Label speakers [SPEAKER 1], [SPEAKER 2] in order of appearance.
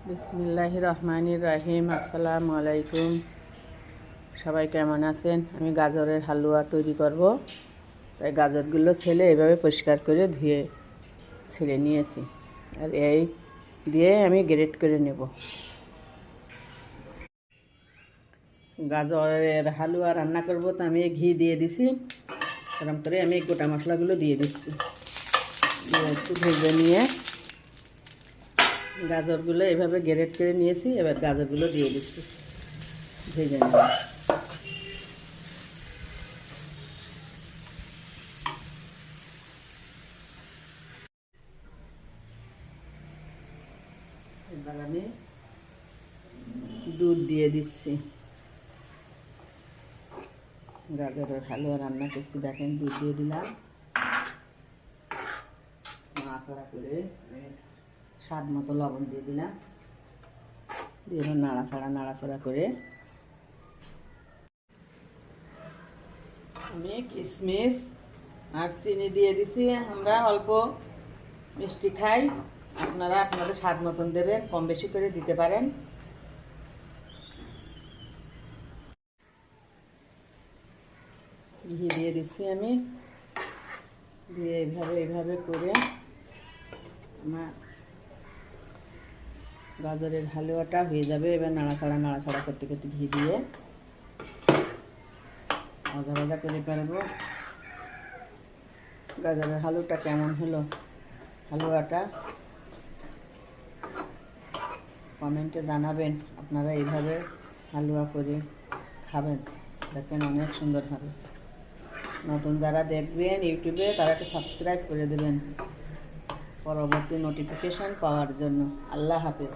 [SPEAKER 1] বিসমিল্লাহির রহমানির রহিম। আসসালামু আলাইকুম। সবাই কেমন আছেন? আমি গাজরের হালুয়া তৈরি করব, তাই গাজরগুলো ছেলে এভাবে পরিষ্কার করে ধুয়ে ছেড়ে নিয়েছি, আর এই দিয়ে আমি গ্রেট করে নেব। গাজরের হালুয়া রান্না করব, তো আমি ঘি দিয়ে দিছি। এরকম করে আমি গোটা মশলাগুলো দিয়ে দিচ্ছি, একটু ভেজে নিয়ে গাজরগুলো এভাবে গ্রেট করে নিয়েছি। এবার গাজরগুলো দিয়ে দিচ্ছি, ভেজে নেব। এবার আমি দুধ দিয়ে দিচ্ছি। গাজরের হালুয়া রান্না করছি, দেখেন দুধ দিয়ে দিলাম। নাড়াচাড়া করে স্বাদ মতো লবণ দিয়ে দিলাম, দিয়ে নাড়াচাড়া করে আমি কিশমিশ আর চিনি দিয়ে দিছি। আমরা অল্প মিষ্টি খাই, আপনারা আপনাদের স্বাদ মতন দেবেন, কম বেশি করে দিতে পারেন। ঘি দিয়ে দিচ্ছি আমি, দিয়ে এইভাবে করে আমার গাজরের হালুয়াটা হয়ে যাবে। এবার নাড়াচাড়া করতে করতে ঘি দিয়ে ভাজা করে পারবো। গাজরের হালুয়াটা কেমন হলো, হালুয়াটা কমেন্টে জানাবেন। আপনারা এইভাবে হালুয়া করে খাবেন, দেখেন অনেক সুন্দর হবে। নতুন যারা দেখবেন ইউটিউবে, তারা একটু সাবস্ক্রাইব করে দেবেন পরবর্তী নোটিফিকেশান পাওয়ার জন্য। আল্লাহ হাফেজ।